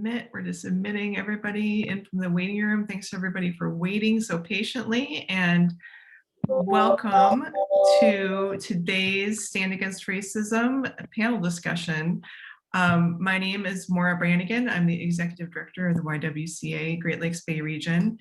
submit. We're just admitting everybody in from the waiting room. Thanks everybody for waiting so patiently, and welcome to today's Stand Against Racism panel discussion. My name is Maura Brannigan. I'm the Executive Director of the YWCA Great Lakes Bay Region.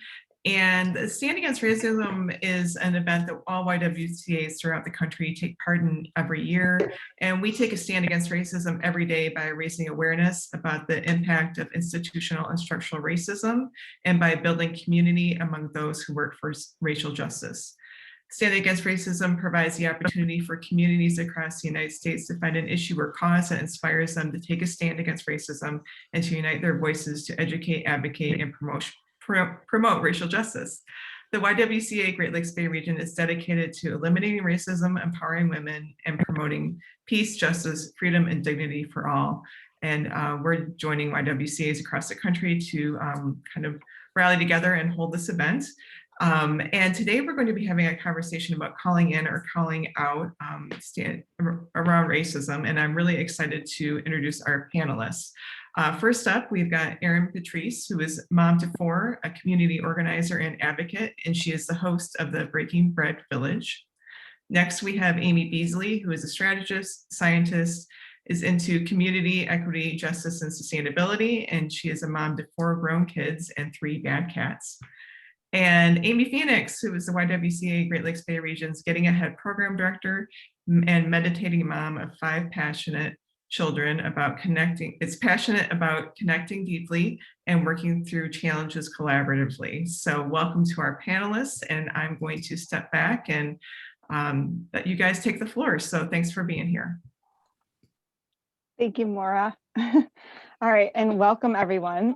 And Stand Against Racism is an event that all YWCAs throughout the country take part in every year. And we take a stand against racism every day by raising awareness about the impact of institutional and structural racism, and by building community among those who work for racial justice. Standing Against Racism provides the opportunity for communities across the United States to find an issue or cause that inspires them to take a stand against racism and to unite their voices to educate, advocate, and promote racial justice. The YWCA Great Lakes Bay Region is dedicated to eliminating racism, empowering women, and promoting peace, justice, freedom, and dignity for all. And we're joining YWCAs across the country to kind of rally together and hold this event. And today we're going to be having a conversation about calling in or calling out around racism. And I'm really excited to introduce our panelists. First up, we've got Erin Patrice, who is mom to four, a community organizer and advocate, and she is the host of the Breaking Bread Village. Next, we have Amy Beasley, who is a strategist, scientist, is into community, equity, justice, and sustainability, and she is a mom to four grown kids and 3 bad cats. And Amy Phoenix, who is the YWCA Great Lakes Bay Region's Getting Ahead Program Director and meditating mom of 5 passionate children is passionate about connecting deeply and working through challenges collaboratively. So welcome to our panelists, and I'm going to step back and let you guys take the floor. So thanks for being here. Thank you, Maura. All right, and welcome everyone.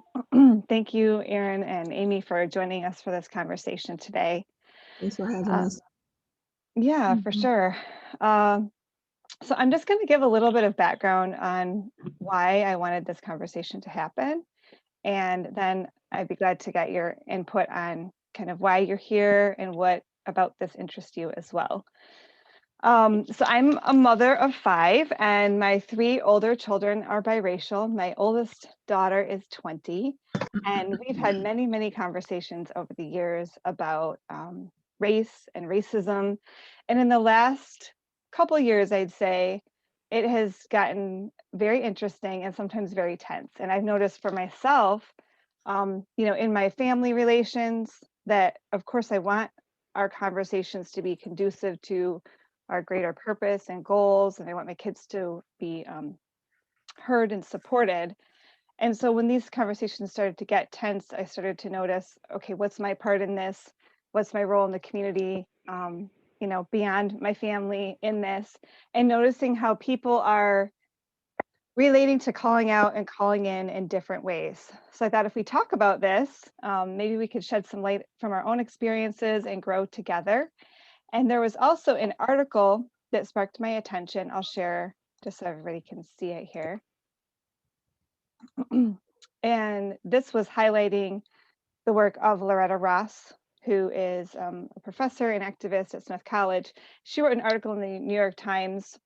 Thank you, Erin and Amy, for joining us for this conversation today. Thanks for having us. Yeah, for sure. So I'm just going to give a little bit of background on why I wanted this conversation to happen. And then I'd be glad to get your input on kind of why you're here and what about this interests you as well. So I'm a mother of 5, and my 3 older children are biracial. My oldest daughter is 20, and we've had many, many conversations over the years about race and racism. And in the last couple of years, I'd say it has gotten very interesting and sometimes very tense. And I've noticed for myself, in my family relations, that of course I want our conversations to be conducive to our greater purpose and goals, and I want my kids to be heard and supported. And so when these conversations started to get tense, I started to notice, okay, what's my part in this? What's my role in the community, beyond my family in this? And noticing how people are relating to calling out and calling in different ways. So I thought if we talk about this, maybe we could shed some light from our own experiences and grow together. And there was also an article that sparked my attention. I'll share just so everybody can see it here. And this was highlighting the work of Loretta Ross, who is a professor and activist at Smith College. She wrote an article in the New York Times,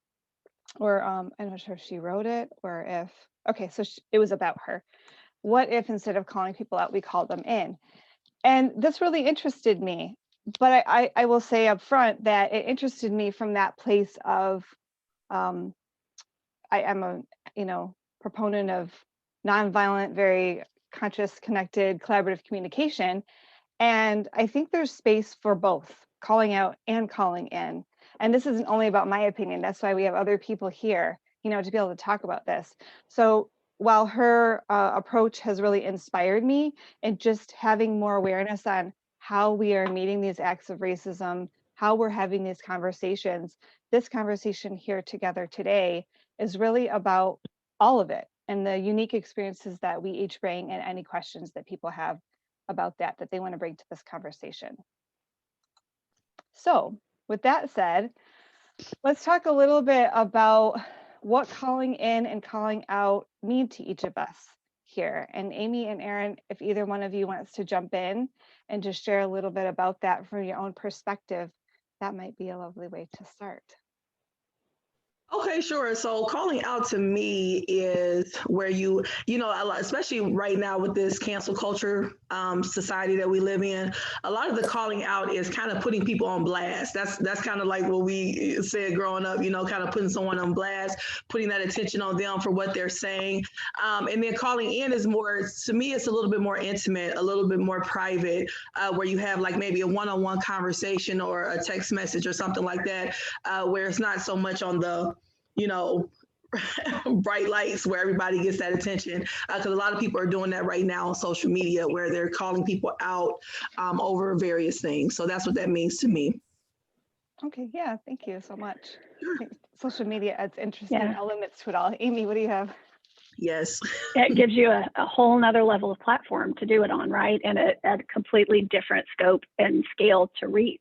or I'm not sure if she wrote it or if, okay, so it was about her. What if instead of calling people out, we called them in? And this really interested me. But I will say up front that it interested me from that place of, I am a proponent of nonviolent, very conscious, connected, collaborative communication. And I think there's space for both calling out and calling in. And this isn't only about my opinion. That's why we have other people here, to be able to talk about this. So while her approach has really inspired me, and just having more awareness on how we are meeting these acts of racism, how we're having these conversations, this conversation here together today is really about all of it and the unique experiences that we each bring, and any questions that people have about that they want to bring to this conversation. So with that said, let's talk a little bit about what calling in and calling out mean to each of us here. And Amy and Erin, if either one of you wants to jump in and just share a little bit about that from your own perspective, that might be a lovely way to start. Okay, sure. So calling out to me is where a lot, especially right now with this cancel culture society that we live in, a lot of the calling out is kind of putting people on blast. That's kind of like what we said growing up, kind of putting someone on blast, putting that attention on them for what they're saying. And then calling in is more, to me, it's a little bit more intimate, a little bit more private, where you have like maybe a one-on-one conversation or a text message or something like that, where it's not so much on the you know, bright lights where everybody gets that attention. Because a lot of people are doing that right now on social media where they're calling people out over various things. So that's what that means to me. Okay, yeah, thank you so much. I think social media adds interesting Yeah. elements to it all. Amy, what do you have? Yes. It gives you a whole nother level of platform to do it on, right? And a completely different scope and scale to reach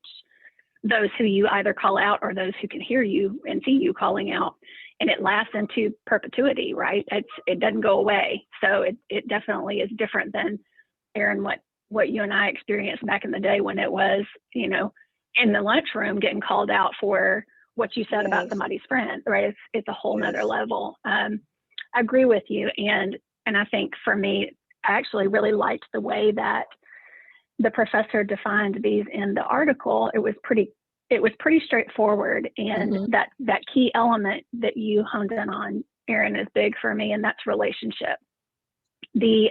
those who you either call out or those who can hear you and see you calling out. And it lasts into perpetuity, right? It doesn't go away. So it definitely is different than, Erin, what you and I experienced back in the day when it was, in the lunchroom getting called out for what you said about somebody's friend, right? It's a whole nother level. I agree with you. And I think for me, I actually really liked the way that the professor defined these in the article. It was pretty straightforward. And that key element that you honed in on, Erin, is big for me, and that's relationship. The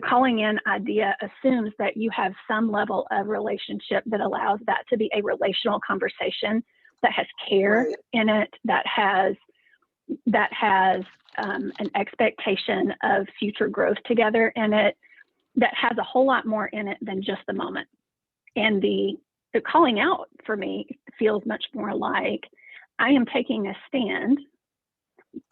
calling in idea assumes that you have some level of relationship that allows that to be a relational conversation that has care in it, that has an expectation of future growth together in it, that has a whole lot more in it than just the moment. And the calling out for me feels much more like I am taking a stand.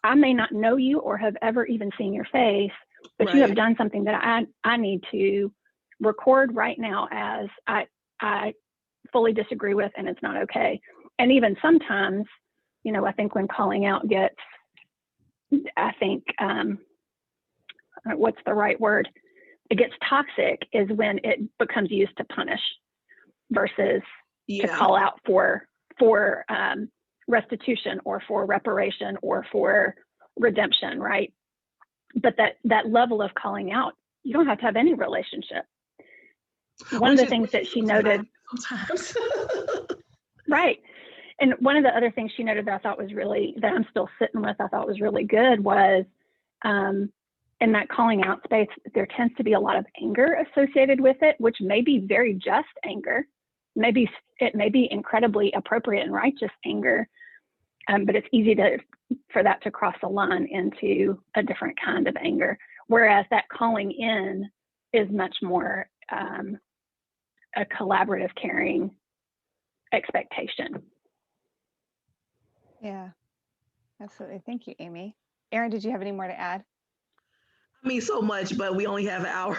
I may not know you or have ever even seen your face, but you have done something that I need to record right now as I fully disagree with, and it's not okay. And even sometimes, I think when calling out gets, what's the right word? It gets toxic is when it becomes used to punish versus to call out for restitution or for reparation or for redemption, right? But that level of calling out, you don't have to have any relationship. One of the things that she noted, sometimes. right. And one of the other things she noted that I thought was that I'm still sitting with, I thought was really good was, in that calling out space, there tends to be a lot of anger associated with it, which may be very just anger. Maybe it may be incredibly appropriate and righteous anger, but it's easy for that to cross a line into a different kind of anger. Whereas that calling in is much more a collaborative, caring expectation. Yeah, absolutely. Thank you, Amy. Erin, did you have any more to add? I mean, so much, but we only have an hour.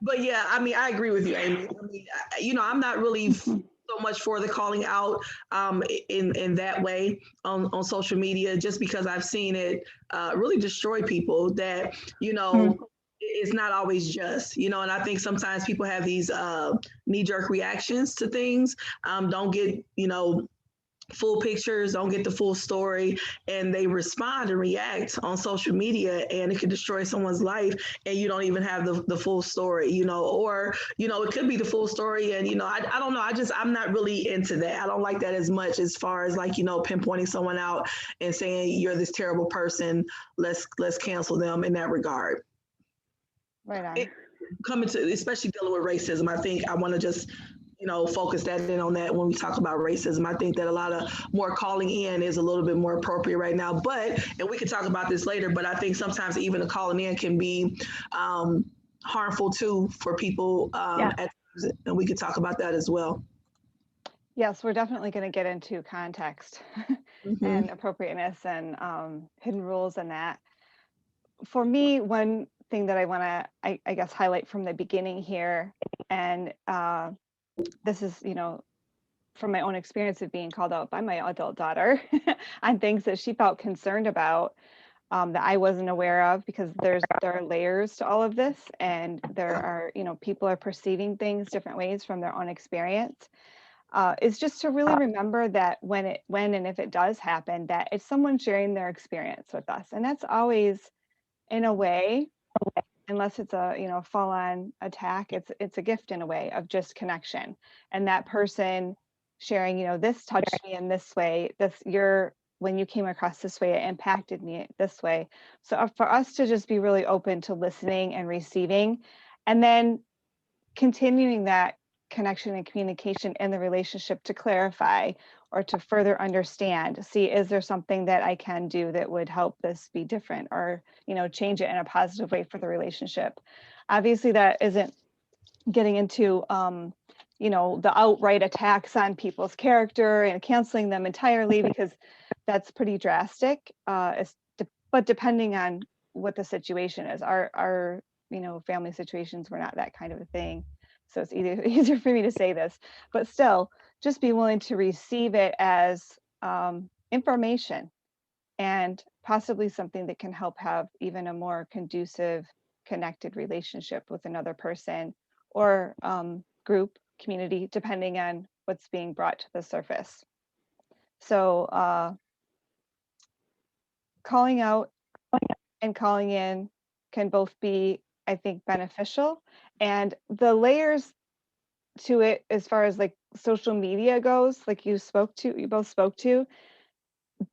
But yeah, I mean, I agree with you, Amy. I mean, I'm not really so much for the calling out in that way on social media, just because I've seen it really destroy people that, it's not always just, and I think sometimes people have these knee-jerk reactions to things, don't get, full pictures, don't get the full story, and they respond and react on social media, and it could destroy someone's life, and you don't even have the full story, or, it could be the full story, and, I don't know, I'm not really into that. I don't like that as much as far as like, pinpointing someone out and saying, you're this terrible person, let's cancel them in that regard. Right on. Coming to, especially dealing with racism, I think I want to just focus that in on that when we talk about racism. I think that a lot of more calling in is a little bit more appropriate right now, and we can talk about this later, but I think sometimes even the calling in can be harmful too for people at times, and we could talk about that as well. Yes, we're definitely going to get into context and appropriateness and hidden rules and that. For me, one thing that I want to, I guess, highlight from the beginning here, and this is, from my own experience of being called out by my adult daughter on things that she felt concerned about that I wasn't aware of, because there are layers to all of this, and there are, people are perceiving things different ways from their own experience. is just to really remember that when and if it does happen, that it's someone sharing their experience with us. And that's always, in a way, unless it's a, full-on attack, it's a gift in a way of just connection. And that person sharing, this touched me in this way, when you came across this way, it impacted me this way. So for us to just be really open to listening and receiving, and then continuing that connection and communication in the relationship to clarify or to further understand, see, is there something that I can do that would help this be different, or change it in a positive way for the relationship. Obviously that isn't getting into the outright attacks on people's character and canceling them entirely, because that's pretty drastic. But depending on what the situation is, our family situations were not that kind of a thing. So it's easier for me to say this, but still, just be willing to receive it as information, and possibly something that can help have even a more conducive, connected relationship with another person, or group, community, depending on what's being brought to the surface. So calling out and calling in can both be, I think, beneficial. And the layers to it, as far as like social media goes, like you both spoke to,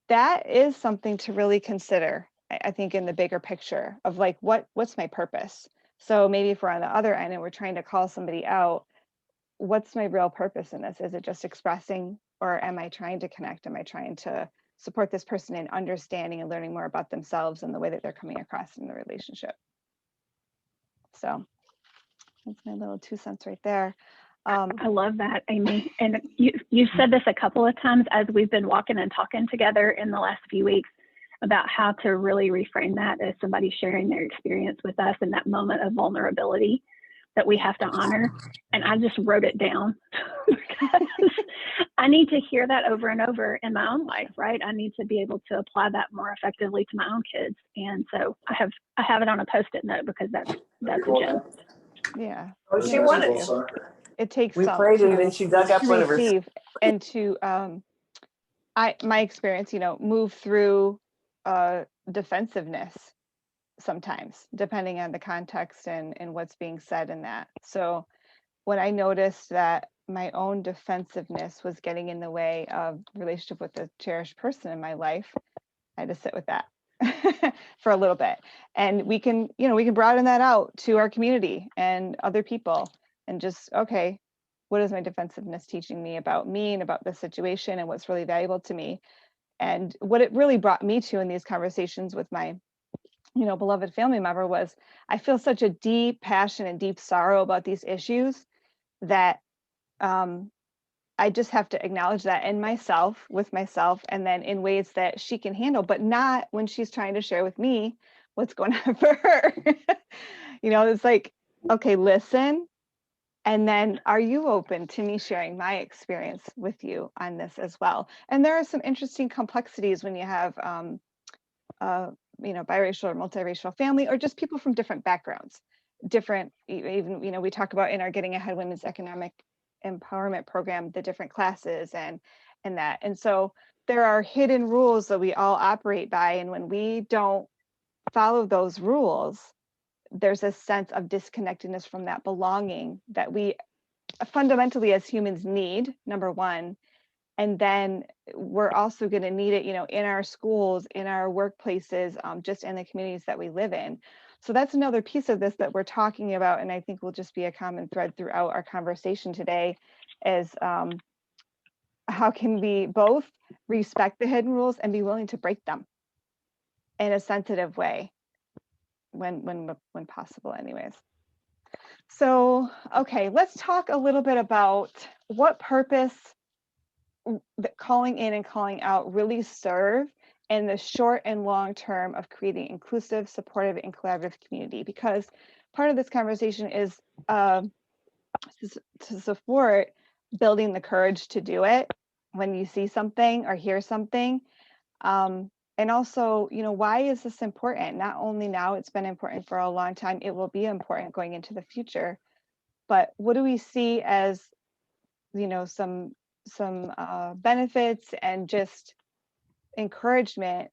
that is something to really consider, I think, in the bigger picture of like, what's my purpose? So maybe if we're on the other end and we're trying to call somebody out, what's my real purpose in this? Is it just expressing, or am I trying to connect? Am I trying to support this person in understanding and learning more about themselves and the way that they're coming across in the relationship? So that's my little 2 cents right there. I love that, Amy. And you've said this a couple of times as we've been walking and talking together in the last few weeks about how to really reframe that as somebody sharing their experience with us in that moment of vulnerability that we have to honor. And I just wrote it down because I need to hear that over and over in my own life, right? I need to be able to apply that more effectively to my own kids. And so I have it on a Post-it note because that's a gem. Yeah. Oh, she wanted. It takes We some prayed and then she dug up to one of her. receive and to my experience, move through defensiveness sometimes, depending on the context and what's being said in that. So when I noticed that my own defensiveness was getting in the way of relationship with a cherished person in my life, I had to sit with that for a little bit. And we can broaden that out to our community and other people, and just, okay, what is my defensiveness teaching me about me and about the situation, and what's really valuable to me? And what it really brought me to in these conversations with my beloved family member was, I feel such a deep passion and deep sorrow about these issues that I just have to acknowledge that in myself, with myself, and then in ways that she can handle, but not when she's trying to share with me what's going on for her. It's like, okay, listen. And then, are you open to me sharing my experience with you on this as well? And there are some interesting complexities when you have, biracial or multiracial family, or just people from different backgrounds, even, we talk about in our Getting Ahead Women's Economic Empowerment Program, the different classes and that. And so there are hidden rules that we all operate by. And when we don't follow those rules, there's a sense of disconnectedness from that belonging that we fundamentally as humans need, number one. And then we're also going to need it, in our schools, in our workplaces, just in the communities that we live in. So that's another piece of this that we're talking about, and I think will just be a common thread throughout our conversation today, is how can we both respect the hidden rules and be willing to break them in a sensitive way when possible, anyways. So, okay, let's talk a little bit about what purpose that calling in and calling out really serve in the short and long term of creating inclusive, supportive, and collaborative community. Because part of this conversation is to support building the courage to do it when you see something or hear something. And also, why is this important? Not only now, it's been important for a long time, it will be important going into the future. But what do we see as, some benefits and just encouragement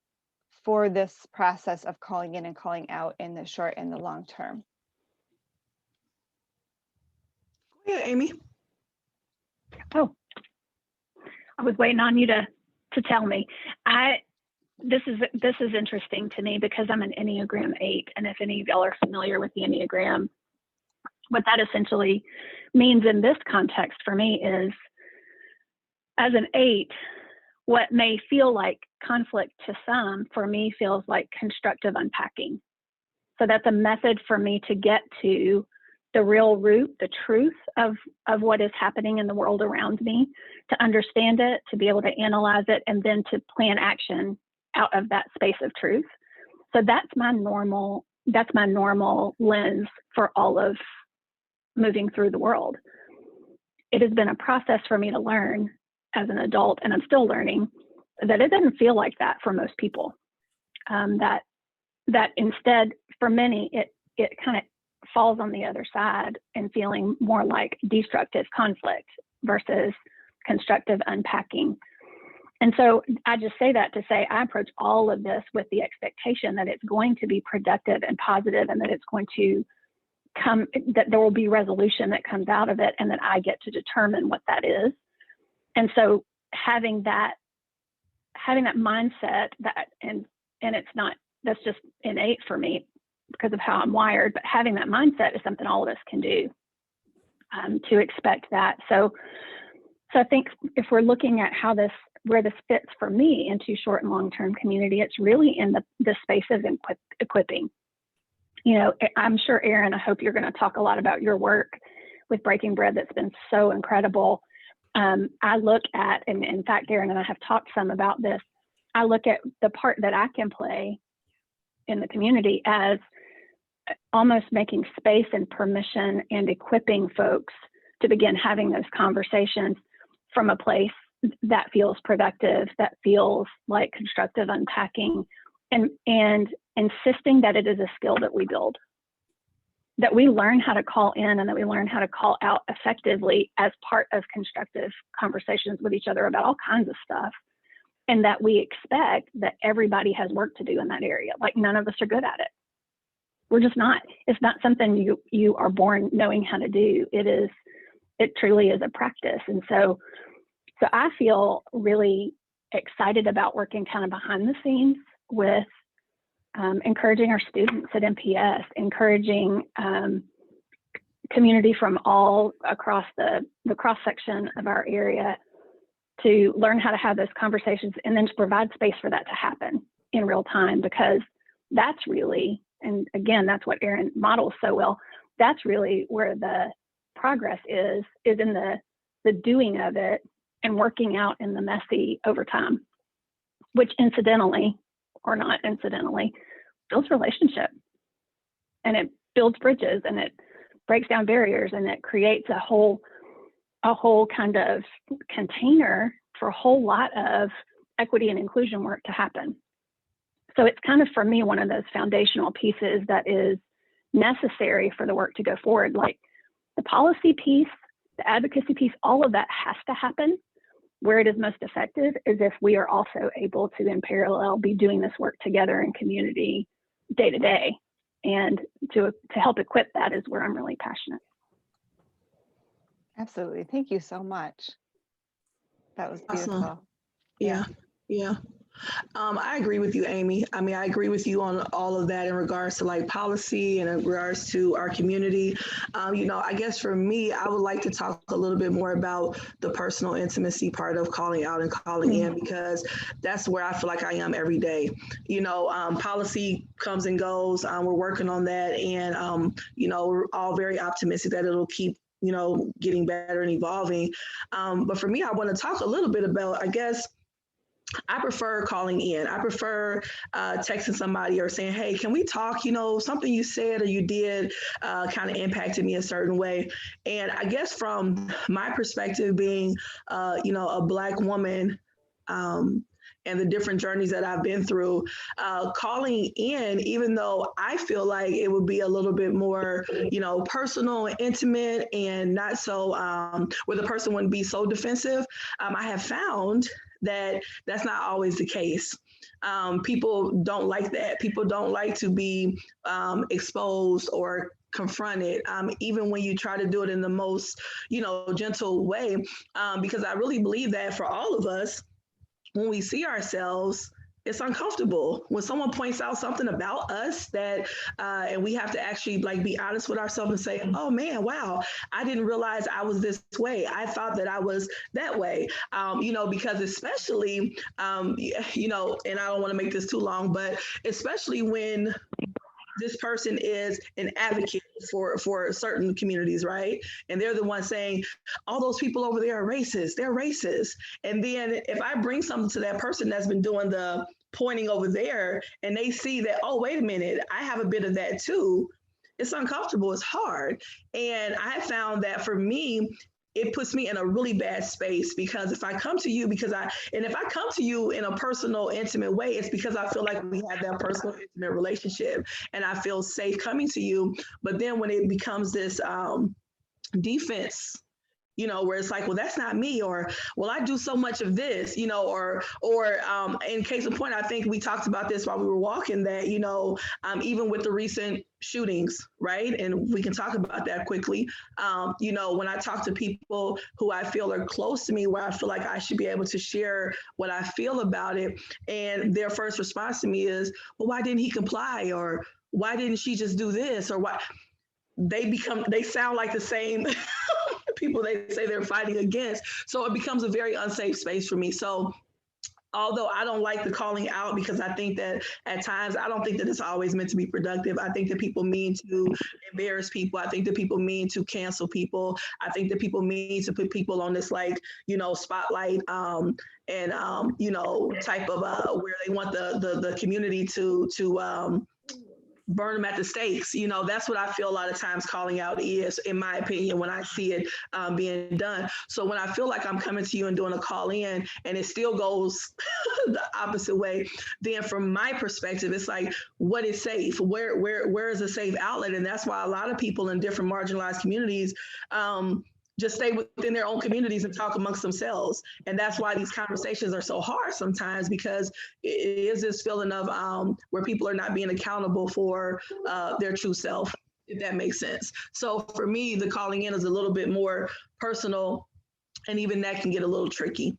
for this process of calling in and calling out in the short and the long term. Yeah, Amy. Oh, I was waiting on you to tell me. This is interesting to me because I'm an Enneagram 8, and if any of y'all are familiar with the Enneagram, what that essentially means in this context for me is, as an 8, what may feel like conflict to some, for me feels like constructive unpacking. So that's a method for me to get to the real root, the truth of what is happening in the world around me, to understand it, to be able to analyze it, and then to plan action out of that space of truth. So that's my normal lens for all of moving through the world. It has been a process for me to learn as an adult, and I'm still learning, that it doesn't feel like that for most people. That instead, for many, it kind of falls on the other side and feeling more like destructive conflict versus constructive unpacking. And so I just say that to say I approach all of this with the expectation that it's going to be productive and positive, and that it's going to come, that there will be resolution that comes out of it, and that I get to determine what that is. And so having that mindset, that and it's not, that's just innate for me because of how I'm wired, but having that mindset is something all of us can do, to expect that. So I think if we're looking at where this fits for me into short and long-term community, it's really in the space of equipping. You know, I'm sure, Erin, I hope you're going to talk a lot about your work with Breaking Bread that's been so incredible. I look at, and in fact, Erin and I have talked some about this, I look at the part that I can play in the community as almost making space and permission and equipping folks to begin having those conversations from a place that feels productive, that feels like constructive unpacking, and insisting that it is a skill that we build, that we learn how to call in and that we learn how to call out effectively as part of constructive conversations with each other about all kinds of stuff. And that we expect that everybody has work to do in that area. Like, none of us are good at it. We're just not. It's not something you are born knowing how to do. It truly is a practice. And so I feel really excited about working kind of behind the scenes with encouraging our students at MPS, encouraging community from all across the cross-section of our area to learn how to have those conversations, and then to provide space for that to happen in real time, because that's really, and again, that's what Erin models so well, that's really where the progress is in the doing of it and working out in the messy over time, which incidentally or not incidentally builds relationship, and it builds bridges, and it breaks down barriers, and it creates a whole kind of container for a whole lot of equity and inclusion work to happen. So it's kind of, for me, one of those foundational pieces that is necessary for the work to go forward. Like, the policy piece, the advocacy piece, all of that has to happen. Where it is most effective is if we are also able to, in parallel, be doing this work together in community day to day. And to help equip that is where I'm really passionate. Absolutely. Thank you so much. That was beautiful. Awesome. Yeah. I agree with you, Amy. I mean, I agree with you on all of that in regards to like policy and in regards to our community. I guess for me, I would like to talk a little bit more about the personal intimacy part of calling out and calling in, because that's where I feel like I am every day. Policy comes and goes. We're working on that, and we're all very optimistic that it'll keep getting better and evolving. But for me, I want to talk a little bit about, I guess, I prefer calling in. I prefer texting somebody or saying, hey, can we talk? Something you said or you did kind of impacted me a certain way. And I guess from my perspective, being, a Black woman, and the different journeys that I've been through, calling in, even though I feel like it would be a little bit more, personal and intimate and not so, where the person wouldn't be so defensive, I have found that that's not always the case. People don't like that. People don't like to be exposed or confronted, even when you try to do it in the most, gentle way, because I really believe that for all of us, when we see ourselves, it's uncomfortable when someone points out something about us that, and we have to actually like be honest with ourselves and say, oh man, wow, I didn't realize I was this way. I thought that I was that way, because especially, and I don't want to make this too long, but especially when this person is an advocate for certain communities, right? And they're the ones saying, all those people over there are racist, they're racist. And then if I bring something to that person that's been doing the pointing over there and they see that, oh, wait a minute, I have a bit of that too, it's uncomfortable, it's hard. And I found that for me, it puts me in a really bad space, because if I come to you if I come to you in a personal, intimate way, it's because I feel like we have that personal, intimate relationship and I feel safe coming to you. But then when it becomes this defense, where it's like, well, that's not me, or, well, I do so much of this, or in case of point, I think we talked about this while we were walking, that, even with the recent shootings, right? And we can talk about that quickly. When I talk to people who I feel are close to me, where I feel like I should be able to share what I feel about it, and their first response to me is, well, why didn't he comply? Or why didn't she just do this? Or why? They sound like the same people they say they're fighting against. So it becomes a very unsafe space for me. So although I don't like the calling out, because I think that at times, I don't think that it's always meant to be productive. I think that people mean to embarrass people. I think that people mean to cancel people. I think that people mean to put people on this, spotlight, and type of where they want the community to burn them at the stakes. That's what I feel a lot of times calling out is, in my opinion, when I see it being done. So when I feel like I'm coming to you and doing a call in and it still goes the opposite way, then from my perspective, it's like, what is safe? Where is a safe outlet? And that's why a lot of people in different marginalized communities just stay within their own communities and talk amongst themselves. And that's why these conversations are so hard sometimes, because it is this feeling of where people are not being accountable for their true self, if that makes sense. So for me, the calling in is a little bit more personal, and even that can get a little tricky.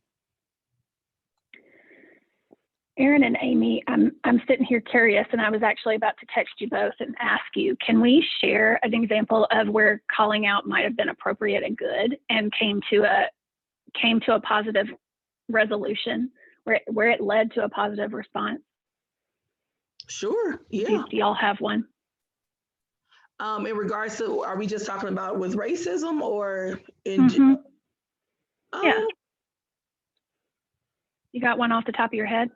Erin and Amy, I'm sitting here curious, and I was actually about to text you both and ask you, can we share an example of where calling out might have been appropriate and good and came to a positive resolution, where it led to a positive response? Sure, yeah. Do y'all have one? In regards to, are we just talking about with racism or in Yeah. You got one off the top of your head?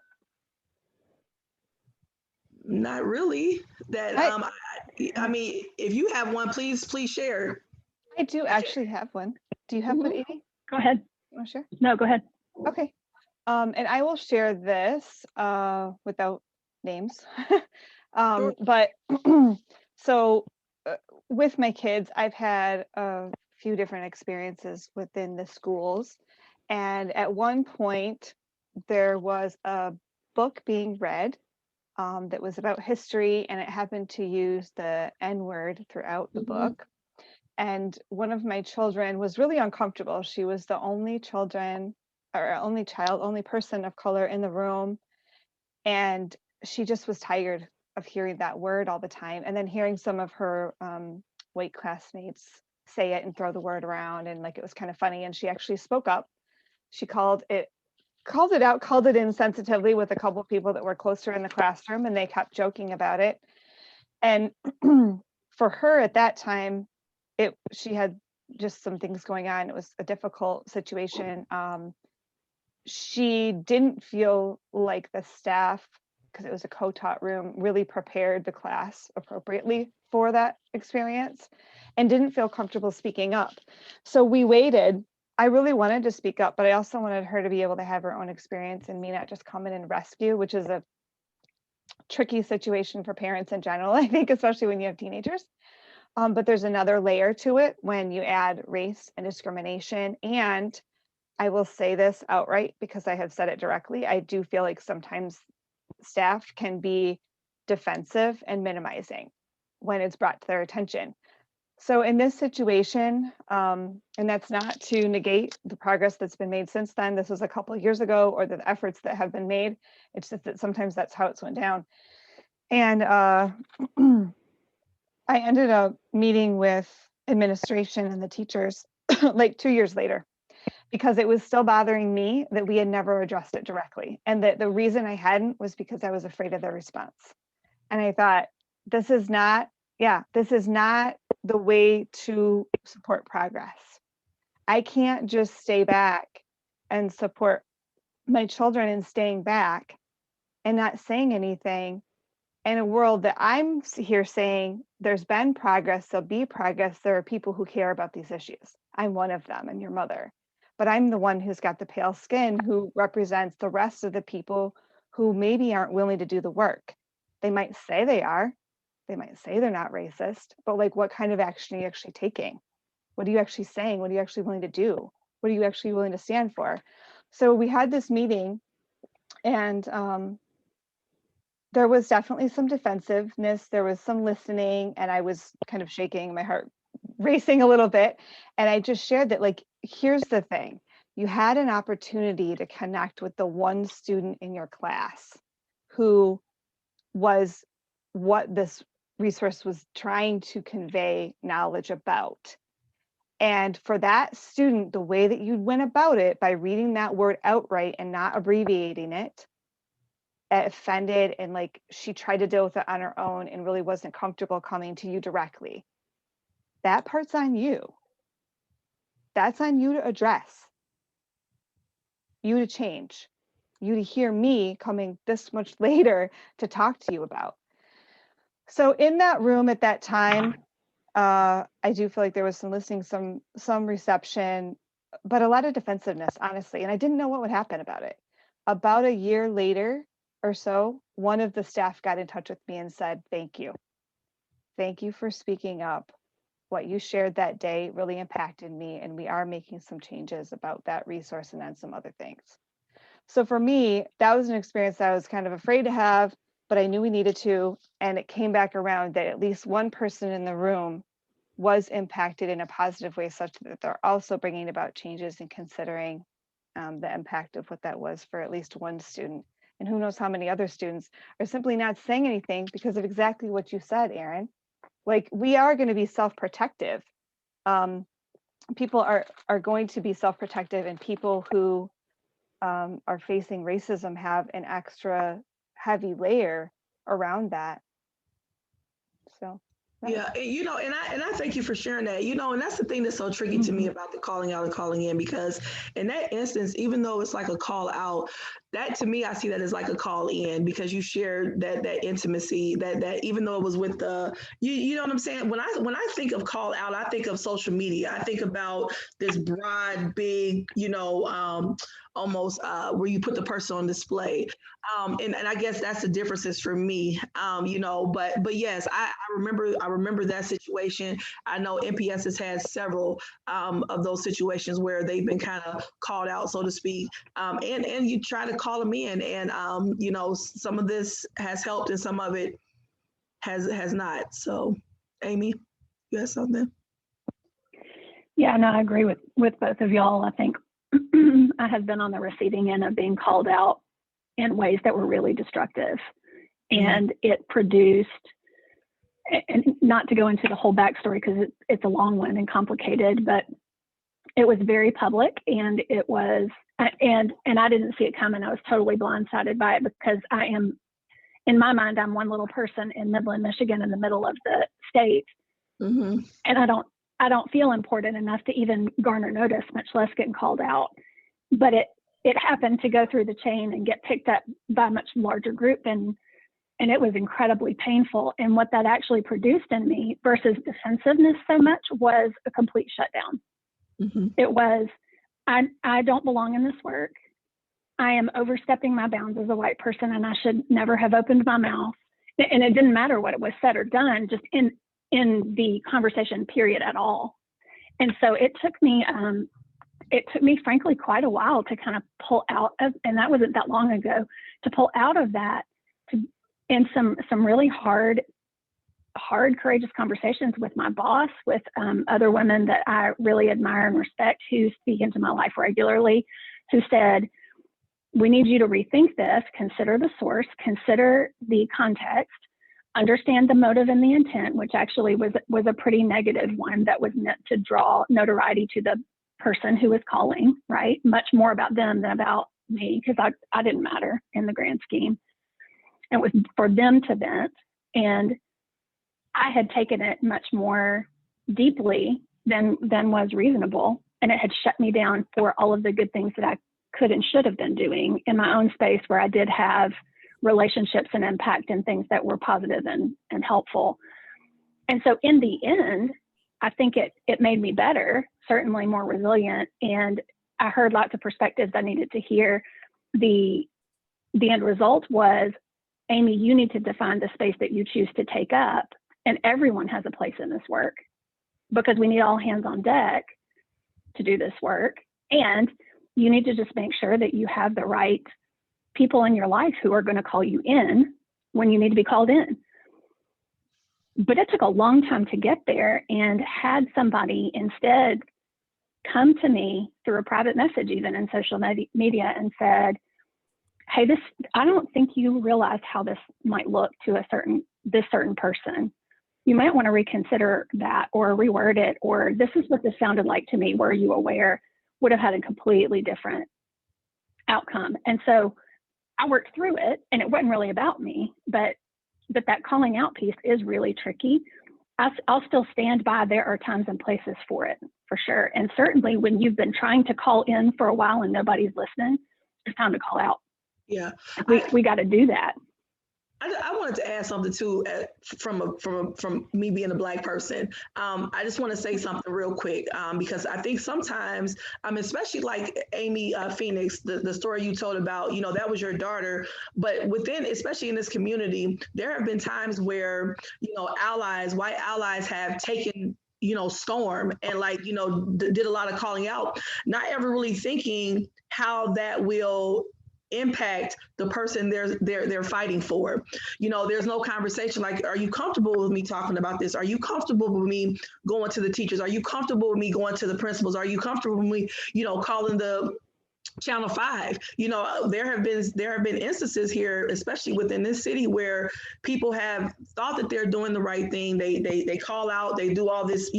Not really. That I mean, if you have one, please share. I do actually have one. Do you have one, Amy? Go ahead. You want to share? No, go ahead. Okay. And I will share this without names. Sure. But so with my kids, I've had a few different experiences within the schools. And at one point, there was a book being read that was about history, and it happened to use the N-word throughout the book. And one of my children was really uncomfortable. She was the only person of color in the room. And she just was tired of hearing that word all the time. And then hearing some of her white classmates say it and throw the word around, and it was kind of funny. And she actually spoke up. She called it in sensitively with a couple of people that were closer in the classroom, and they kept joking about it. And for her at that time, she had just some things going on. It was a difficult situation. She didn't feel like the staff, because it was a co-taught room, really prepared the class appropriately for that experience, and didn't feel comfortable speaking up. So we waited I really wanted to speak up, but I also wanted her to be able to have her own experience and me not just come in and rescue, which is a tricky situation for parents in general, I think, especially when you have teenagers. But there's another layer to it when you add race and discrimination. And I will say this outright because I have said it directly. I do feel like sometimes staff can be defensive and minimizing when it's brought to their attention. So in this situation, and that's not to negate the progress that's been made since then. This was a couple of years ago, or the efforts that have been made. It's just that sometimes that's how it's went down. And I ended up meeting with administration and the teachers like 2 years later, because it was still bothering me that we had never addressed it directly. And that the reason I hadn't was because I was afraid of their response. And I thought, this is not the way to support progress. I can't just stay back and support my children in staying back and not saying anything in a world that I'm here saying there's been progress, there'll be progress. There are people who care about these issues. I'm one of them and your mother, but I'm the one who's got the pale skin who represents the rest of the people who maybe aren't willing to do the work. They might say they are, they might say they're not racist, but like, what kind of action are you actually taking? What are you actually saying? What are you actually willing to do? What are you actually willing to stand for? So we had this meeting, and there was definitely some defensiveness. There was some listening, and I was kind of shaking, my heart racing a little bit. And I just shared that, like, here's the thing. You had an opportunity to connect with the one student in your class who was what this resource was trying to convey knowledge about. And for that student, the way that you went about it by reading that word outright and not abbreviating it, offended, and like she tried to deal with it on her own and really wasn't comfortable coming to you directly. That part's on you. That's on you to address, you to change, you to hear me coming this much later to talk to you about. So in that room at that time, I do feel like there was some listening, some reception, but a lot of defensiveness, honestly. And I didn't know what would happen about it. About a year later or so, one of the staff got in touch with me and said, thank you. Thank you for speaking up. What you shared that day really impacted me, and we are making some changes about that resource and then some other things. So for me, that was an experience that I was kind of afraid to have, but I knew we needed to, and it came back around that at least one person in the room was impacted in a positive way, such that they're also bringing about changes and considering the impact of what that was for at least one student. And who knows how many other students are simply not saying anything because of exactly what you said, Erin. Like, we are going to be self-protective. People are going to be self-protective, and people who are facing racism have an extra heavy layer around that. So yeah, and I thank you for sharing that. And that's the thing that's so tricky to me about the calling out and calling in, because in that instance, even though it's like a call out, that to me, I see that as like a call in, because you shared that intimacy, that even though it was with the, you know what I'm saying? When I think of call out, I think of social media. I think about this broad, big, almost where you put the person on display. And I guess that's the differences for me, but yes, I remember that situation. I know NPS has had several of those situations where they've been kind of called out, so to speak. And you try to call them in, and some of this has helped and some of it has not. So Amy, you have something? Yeah, no, I agree with both of y'all. I think I have been on the receiving end of being called out in ways that were really destructive. And it produced, and not to go into the whole backstory because it's a long one and complicated, but it was very public, and it was, and I didn't see it coming. I was totally blindsided by it, because I am, in my mind, I'm one little person in Midland, Michigan, in the middle of the state. And I don't feel important enough to even garner notice, much less getting called out. But it happened to go through the chain and get picked up by a much larger group, and it was incredibly painful. And what that actually produced in me, versus defensiveness so much, was a complete shutdown. It was, I don't belong in this work. I am overstepping my bounds as a white person, and I should never have opened my mouth. And it didn't matter what it was said or done, just in the conversation period at all. And so it took me frankly quite a while to kind of pull out of, and that wasn't that long ago, to pull out of that in some really hard, courageous conversations with my boss, with other women that I really admire and respect who speak into my life regularly, who said, we need you to rethink this, consider the source, consider the context, understand the motive and the intent, which actually was a pretty negative one that was meant to draw notoriety to the person who was calling, right? Much more about them than about me, because I didn't matter in the grand scheme. It was for them to vent. And I had taken it much more deeply than was reasonable. And it had shut me down for all of the good things that I could and should have been doing in my own space, where I did have relationships and impact and things that were positive and helpful. And so in the end, I think it made me better, certainly more resilient. And I heard lots of perspectives I needed to hear. The end result was, Amy, you need to define the space that you choose to take up. And everyone has a place in this work, because we need all hands on deck to do this work. And you need to just make sure that you have the right people in your life who are going to call you in when you need to be called in. But it took a long time to get there, and had somebody instead come to me through a private message, even in social media, and said, hey, I don't think you realize how this might look to this certain person. You might want to reconsider that or reword it, or this is what this sounded like to me. Were you aware? Would have had a completely different outcome. And so I worked through it, and it wasn't really about me, but that calling out piece is really tricky. I'll still stand by, there are times and places for it, for sure. And certainly when you've been trying to call in for a while and nobody's listening, it's time to call out. Yeah. We got to do that. I wanted to add something too, from me being a Black person. I just want to say something real quick, because I think sometimes, especially like Amy Phoenix, the story you told about, that was your daughter, but within, especially in this community, there have been times where, white allies have taken storm and did a lot of calling out, not ever really thinking how that will impact the person they're fighting for. There's no conversation like, are you comfortable with me talking about this? Are you comfortable with me going to the teachers? Are you comfortable with me going to the principals? Are you comfortable with me, calling the Channel 5? There have been instances here, especially within this city, where people have thought that they're doing the right thing. They call out, they do all this,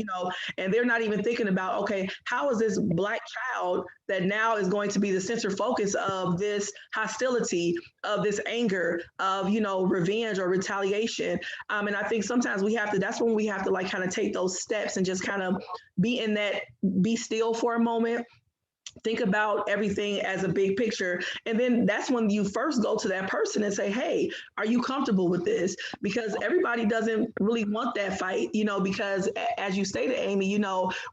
and they're not even thinking about, okay, how is this Black child that now is going to be the center focus of this hostility, of this anger, of, revenge or retaliation. And I think sometimes that's when we have to kind of take those steps and just kind of be still for a moment. Think about everything as a big picture. And then that's when you first go to that person and say, hey, are you comfortable with this? Because everybody doesn't really want that fight, because as you stated, Amy,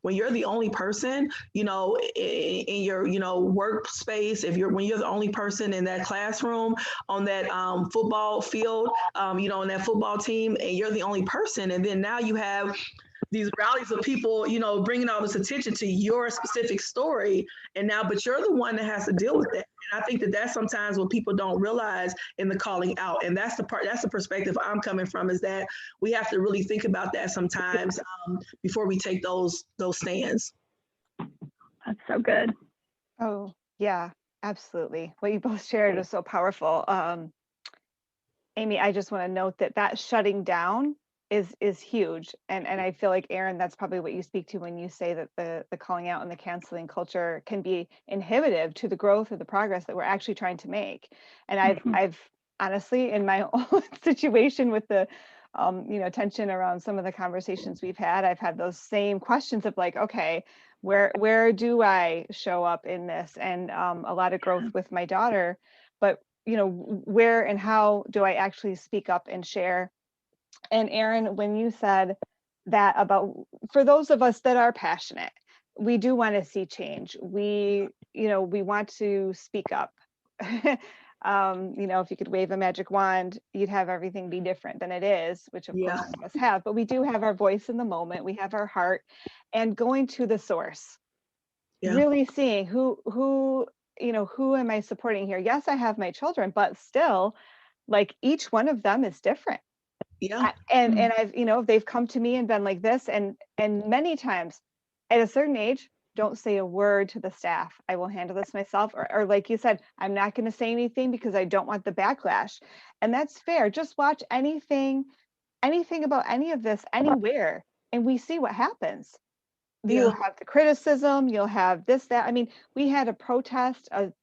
when you're the only person, in your, workspace, when you're the only person in that classroom, on that football field, in that football team, and you're the only person. And then now you have these rallies of people, bringing all this attention to your specific story. But you're the one that has to deal with that. And I think that's sometimes what people don't realize in the calling out. And that's the perspective I'm coming from, is that we have to really think about that sometimes before we take those stands. That's so good. Oh, yeah, absolutely. What you both shared is so powerful. Amy, I just want to note that shutting down is huge. And I feel like, Erin, that's probably what you speak to when you say that the calling out and the canceling culture can be inhibitive to the growth of the progress that we're actually trying to make. And I've honestly, in my own situation with the tension around some of the conversations we've had, I've had those same questions of like, okay, where do I show up in this? And a lot of growth with my daughter, but where and how do I actually speak up and share? And Erin, when you said that about, for those of us that are passionate, we do want to see change. We want to speak up. If you could wave a magic wand, you'd have everything be different than it is, which of course Yeah. none of us have, but we do have our voice in the moment. We have our heart, and going to the source, Yeah. really seeing who am I supporting here? Yes, I have my children, but still, like, each one of them is different. Yeah. And I've, they've come to me and been like this, and many times at a certain age, don't say a word to the staff. I will handle this myself. Or like you said, I'm not going to say anything because I don't want the backlash. And that's fair. Just watch anything about any of this anywhere, and we see what happens. You'll have the criticism, you'll have this, that. I mean, we had a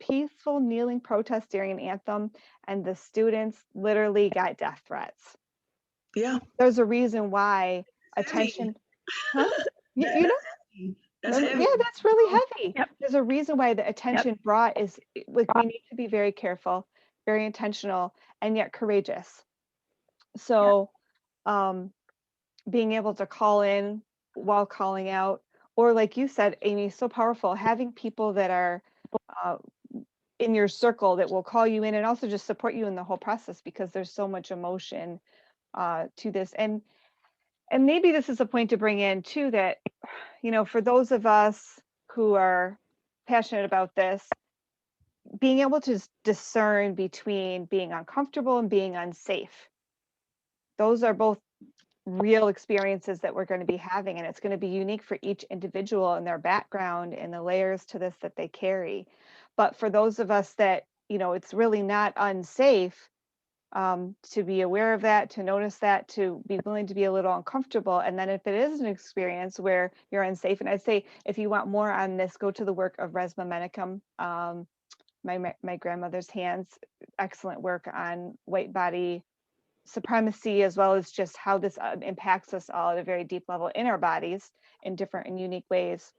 peaceful kneeling protest during an anthem, and the students literally got death threats. Yeah. There's a reason why attention, huh? That's heavy. Yeah, that's really heavy. Yep. There's a reason why the attention brought is, like, we need to be very careful, very intentional, and yet courageous. So, being able to call in while calling out, or like you said, Amy, so powerful, having people that are in your circle that will call you in and also just support you in the whole process, because there's so much emotion to this. And maybe this is a point to bring in too, that, for those of us who are passionate about this, being able to discern between being uncomfortable and being unsafe. Those are both real experiences that we're going to be having, and it's going to be unique for each individual and their background and the layers to this that they carry. But for those of us that, it's really not unsafe, to be aware of that, to notice that, to be willing to be a little uncomfortable. And then if it is an experience where you're unsafe, and I'd say if you want more on this, go to the work of Resma Menakem, my grandmother's hands, excellent work on white body supremacy, as well as just how this impacts us all at a very deep level in our bodies in different and unique ways.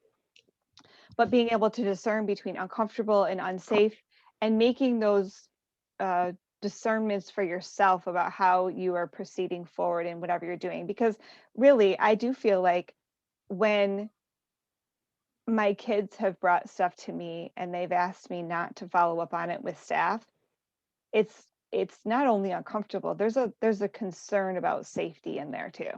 But being able to discern between uncomfortable and unsafe, and making those discernments for yourself about how you are proceeding forward in whatever you're doing. Because really, I do feel like when my kids have brought stuff to me and they've asked me not to follow up on it with staff, it's not only uncomfortable, there's a concern about safety in there too.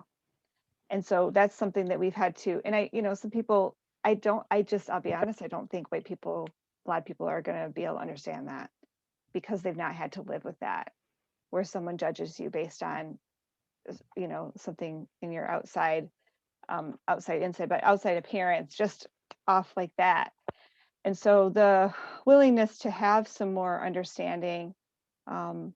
And so that's something that we've had to, and some people, I'll be honest, I don't think a lot of people are going to be able to understand that, because they've not had to live with that, where someone judges you based on, something in your outside appearance, just off like that. And so the willingness to have some more understanding, and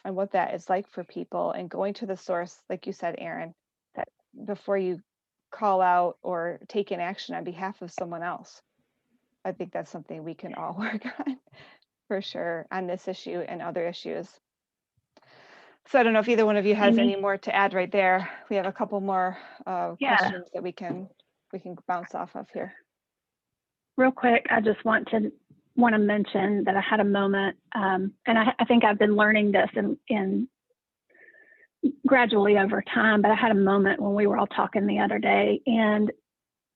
what that is like for people, and going to the source, like you said, Erin, that before you call out or take an action on behalf of someone else. I think that's something we can all work on for sure, on this issue and other issues. So I don't know if either one of you has any more to add right there. We have a couple more questions that we can bounce off of here. Real quick, I just want to mention that I had a moment, and I think I've been learning this in gradually over time, but I had a moment when we were all talking the other day, and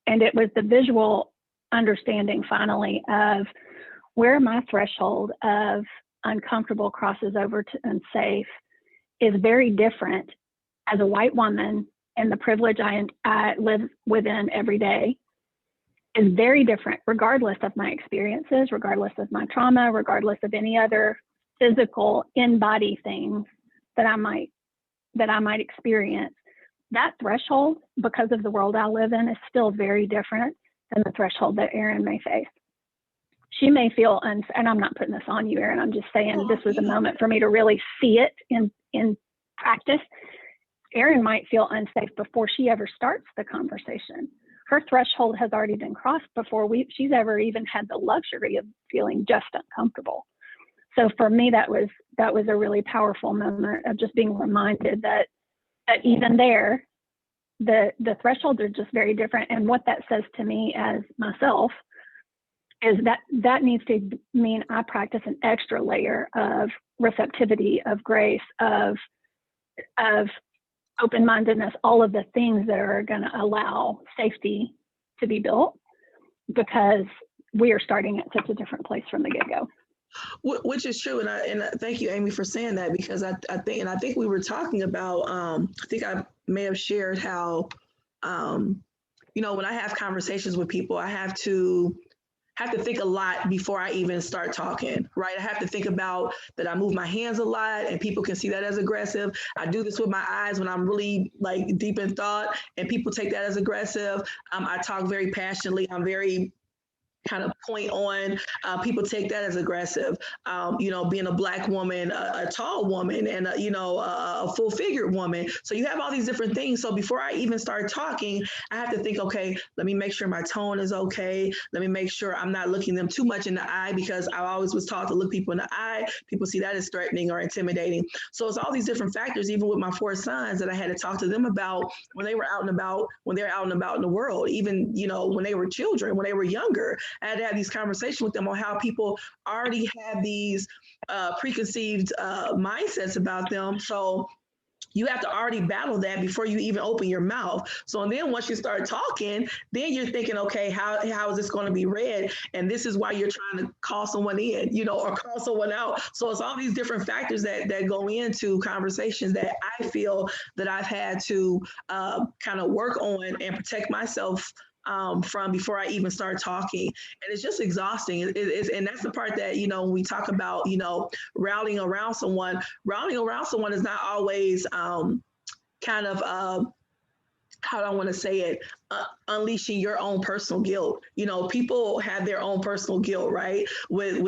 it was the visual understanding finally of where my threshold of uncomfortable crosses over to unsafe is very different as a white woman, and the privilege I live within every day is very different, regardless of my experiences, regardless of my trauma, regardless of any other physical in-body things that I might experience. That threshold, because of the world I live in, is still very different than the threshold that Erin may face. She may feel and I'm not putting this on you, Erin, I'm just saying this was a moment for me to really see it in practice. Erin might feel unsafe before she ever starts the conversation. Her threshold has already been crossed before she's ever even had the luxury of feeling just uncomfortable. So for me, that was a really powerful moment of just being reminded that even there, the thresholds are just very different. And what that says to me as myself is that needs to mean I practice an extra layer of receptivity, of grace, of open-mindedness, all of the things that are going to allow safety to be built because we are starting at such a different place from the get-go. Which is true, and I thank you, Amy, for saying that, because I think we were talking about, I think I may have shared how, when I have conversations with people, I have to think a lot before I even start talking, right? I have to think about that I move my hands a lot and people can see that as aggressive. I do this with my eyes when I'm really like deep in thought and people take that as aggressive. I talk very passionately. I'm very kind of point on. People take that as aggressive. Being a Black woman, a tall woman, and a full figured woman. So you have all these different things. So before I even start talking, I have to think, okay, let me make sure my tone is okay. Let me make sure I'm not looking them too much in the eye, because I always was taught to look people in the eye. People see that as threatening or intimidating. So it's all these different factors, even with my 4 sons, that I had to talk to them about when they were out and about, in the world, even, when they were children, when they were younger. I had to have these conversations with them on how people already have these preconceived mindsets about them. So you have to already battle that before you even open your mouth. So, and then once you start talking, then you're thinking, okay, how is this going to be read? And this is why you're trying to call someone in, or call someone out. So it's all these different factors that go into conversations that I feel that I've had to kind of work on and protect myself from before I even start talking. And it's just exhausting. And that's the part that, when we talk about, rallying around someone is not always kind of, how do I want to say it? Unleashing your own personal guilt. People have their own personal guilt, right? With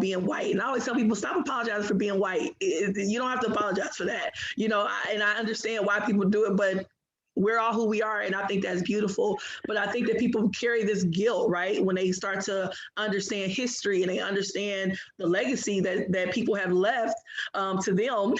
being white. And I always tell people, stop apologizing for being white. You don't have to apologize for that. And I understand why people do it, but we're all who we are, and I think that's beautiful. But I think that people carry this guilt, right, when they start to understand history and they understand the legacy that people have left to them,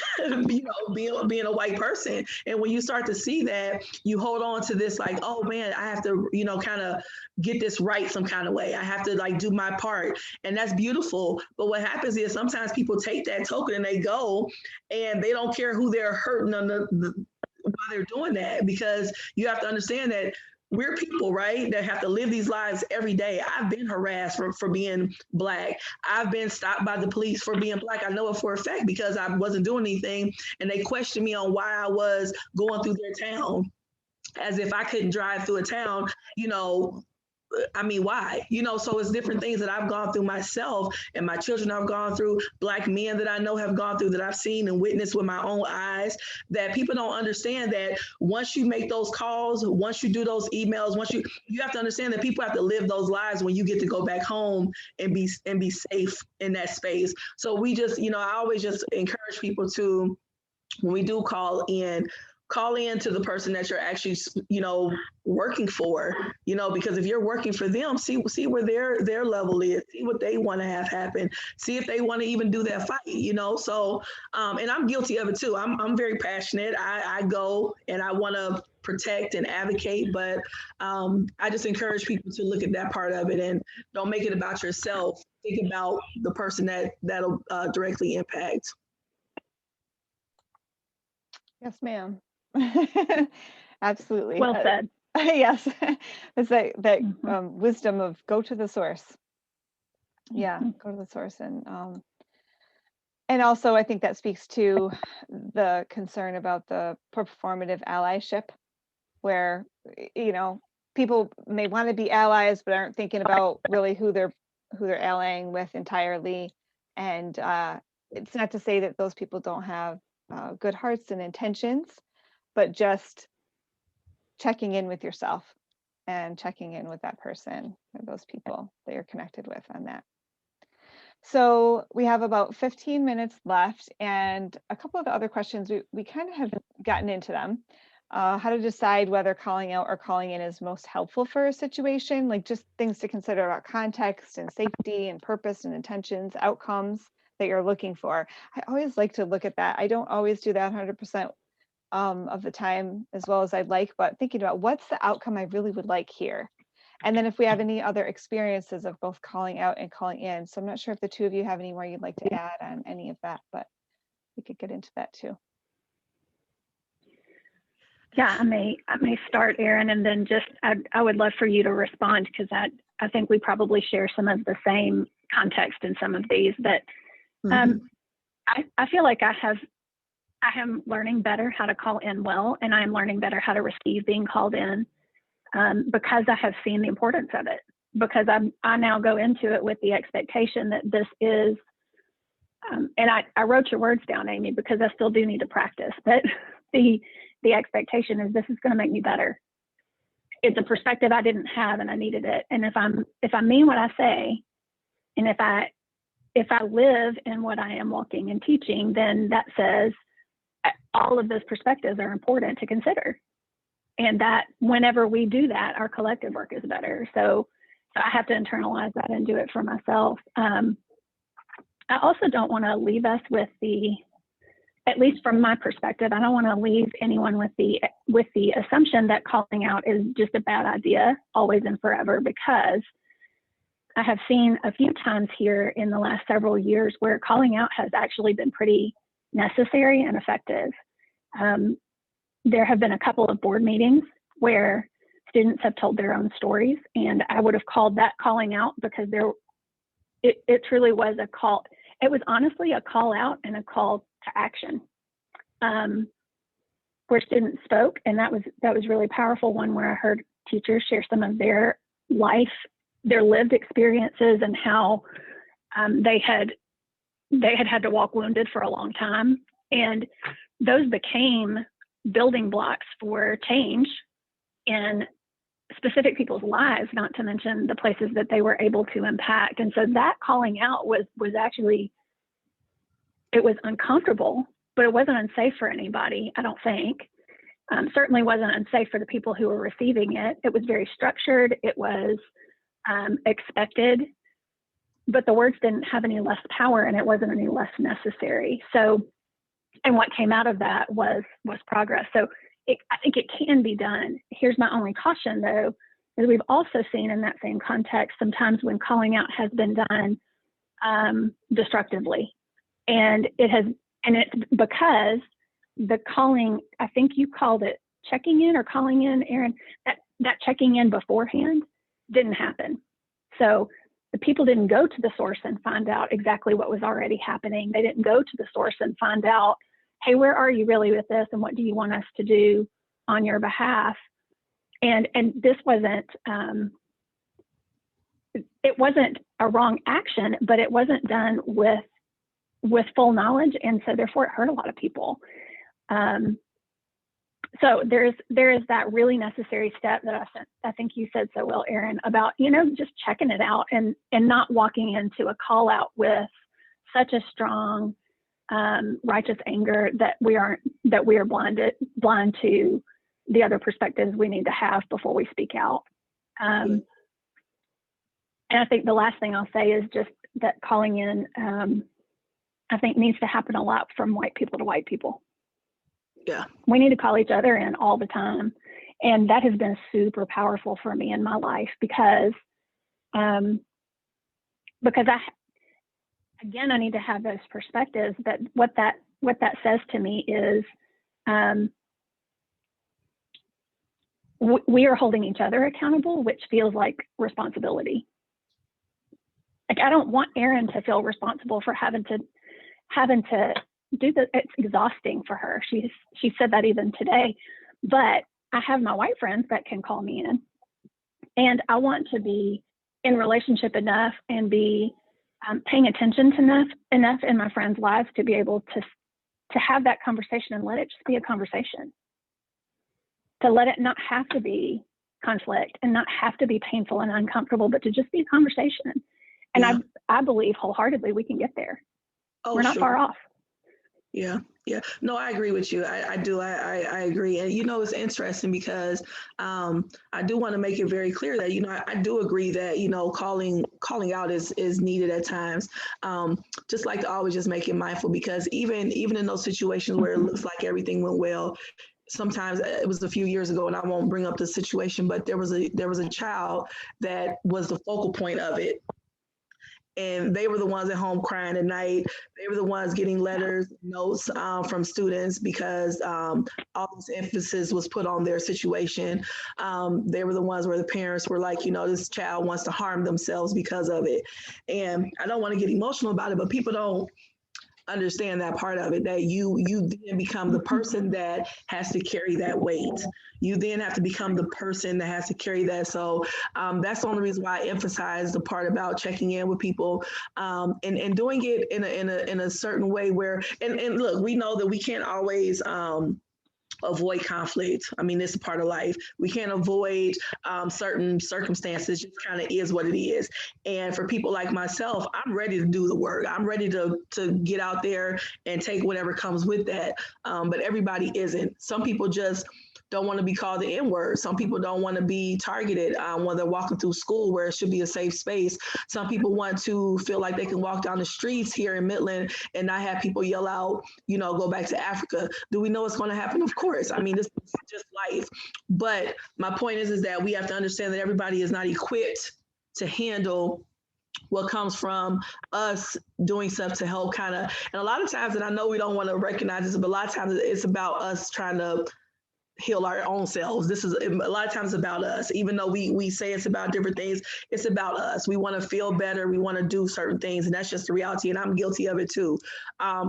being a white person. And when you start to see that, you hold on to this like, oh man, I have to, kind of get this right some kind of way. I have to like do my part, and that's beautiful. But what happens is sometimes people take that token and they go, and they don't care who they're hurting on while they're doing that, because you have to understand that we're people, right, that have to live these lives every day. I've been harassed for being Black. I've been stopped by the police for being Black. I know it for a fact because I wasn't doing anything, and they questioned me on why I was going through their town, as if I couldn't drive through a town, why? So it's different things that I've gone through myself, and my children have gone through, Black men that I know have gone through, that I've seen and witnessed with my own eyes, that people don't understand that once you make those calls, once you do those emails, you have to understand that people have to live those lives when you get to go back home and be safe in that space. So we just, I always just encourage people to, when we do call in to the person that you're actually, working for, because if you're working for them, see where their level is, see what they want to have happen, see if they want to even do that fight, So, and I'm guilty of it too. I'm very passionate. I go and I want to protect and advocate, but I just encourage people to look at that part of it and don't make it about yourself. Think about the person that'll directly impact. Yes, ma'am. Absolutely. Well said. Yes, it's that wisdom of go to the source. Yeah, go to the source, and also I think that speaks to the concern about the performative allyship, where people may want to be allies but aren't thinking about really who they're allying with entirely. And it's not to say that those people don't have good hearts and intentions, but just checking in with yourself and checking in with that person or those people that you're connected with on that. So we have about 15 minutes left, and a couple of the other questions, we kind of have gotten into them. How to decide whether calling out or calling in is most helpful for a situation, like just things to consider about context and safety and purpose and intentions, outcomes that you're looking for. I always like to look at that. I don't always do that 100% of the time as well as I'd like, but thinking about what's the outcome I really would like here. And then if we have any other experiences of both calling out and calling in. So I'm not sure if the two of you have any more you'd like to add on any of that, but we could get into that too. Yeah, I may start, Erin, and then just I would love for you to respond, because I think we probably share some of the same context in some of these. But I feel like I am learning better how to call in well, and I am learning better how to receive being called in, because I have seen the importance of it. Because I now go into it with the expectation that this is, and I wrote your words down, Amy, because I still do need to practice. But the expectation is this is going to make me better. It's a perspective I didn't have, and I needed it. And if I mean what I say, and if I live in what I am walking and teaching, then that says all of those perspectives are important to consider. And that whenever we do that, our collective work is better. So I have to internalize that and do it for myself. I also don't want to leave us with at least from my perspective, I don't want to leave anyone with the assumption that calling out is just a bad idea always and forever, because I have seen a few times here in the last several years where calling out has actually been pretty necessary and effective. There have been a couple of board meetings where students have told their own stories, and I would have called that calling out, because it truly was a call. It was honestly a call out and a call to action, where students spoke, and that was really powerful. One where I heard teachers share some of their lived experiences, and how they had to walk wounded for a long time, and those became building blocks for change in specific people's lives, not to mention the places that they were able to impact. And so that calling out was actually, it was uncomfortable, but it wasn't unsafe for anybody, I don't think. Certainly wasn't unsafe for the people who were receiving it. It was very structured. It was expected, but the words didn't have any less power, and it wasn't any less necessary. So, and what came out of that was progress. So I think it can be done. Here's my only caution, though, is we've also seen in that same context sometimes when calling out has been done destructively. And it's because the calling, I think you called it checking in or calling in, Erin, that checking in beforehand didn't happen. So the people didn't go to the source and find out exactly what was already happening. They didn't go to the source and find out, hey, where are you really with this? And what do you want us to do on your behalf? And this wasn't, it wasn't a wrong action, but it wasn't done with full knowledge. And so therefore it hurt a lot of people. So there is that really necessary step that I think you said so well, Erin, about, just checking it out and not walking into a call out with such a strong righteous anger that we are blind to the other perspectives we need to have before we speak out. And I think the last thing I'll say is just that calling in, I think, needs to happen a lot from white people to white people. Yeah. We need to call each other in all the time. And that has been super powerful for me in my life, because I need to have those perspectives. That what that says to me is we are holding each other accountable, which feels like responsibility. Like, I don't want Erin to feel responsible for having to do that. It's exhausting for her. She said that even today. But I have my white friends that can call me in, and I want to be in relationship enough and be paying attention to enough in my friends' lives to be able to have that conversation and let it just be a conversation. To let it not have to be conflict and not have to be painful and uncomfortable, but to just be a conversation. And yeah. I believe wholeheartedly we can get there. Oh, we're not far off. Yeah. No, I agree with you. I do. I agree. And, it's interesting because I do want to make it very clear that, I do agree that, calling out is needed at times. Just like to always just make it mindful, because even in those situations where it looks like everything went well, sometimes it was a few years ago, and I won't bring up the situation, but there was a child that was the focal point of it. and they were the ones at home crying at night. They were the ones getting letters, notes from students because all this emphasis was put on their situation. They were the ones where the parents were like, this child wants to harm themselves because of it. And I don't want to get emotional about it, but people don't understand that part of it, that you then become the person that has to carry that weight. You then have to become the person that has to carry that. So that's the only reason why I emphasize the part about checking in with people, and doing it in a certain way where, and look, we know that we can't always avoid conflict. I mean, it's a part of life. We can't avoid certain circumstances. Just kind of is what it is. And for people like myself, I'm ready to do the work. I'm ready to get out there and take whatever comes with that. But everybody isn't. Some people just don't want to be called the N-word. Some people don't want to be targeted when they're walking through school where it should be a safe space. Some people want to feel like they can walk down the streets here in Midland and not have people yell out, go back to Africa. Do we know what's going to happen? Of course. I mean, this is just life. But my point is that we have to understand that everybody is not equipped to handle what comes from us doing stuff to help and a lot of times, and I know we don't want to recognize this, but a lot of times it's about us trying to heal our own selves. This is a lot of times about us. Even though we say it's about different things, it's about us. We want to feel better. We want to do certain things, and that's just the reality. And I'm guilty of it too.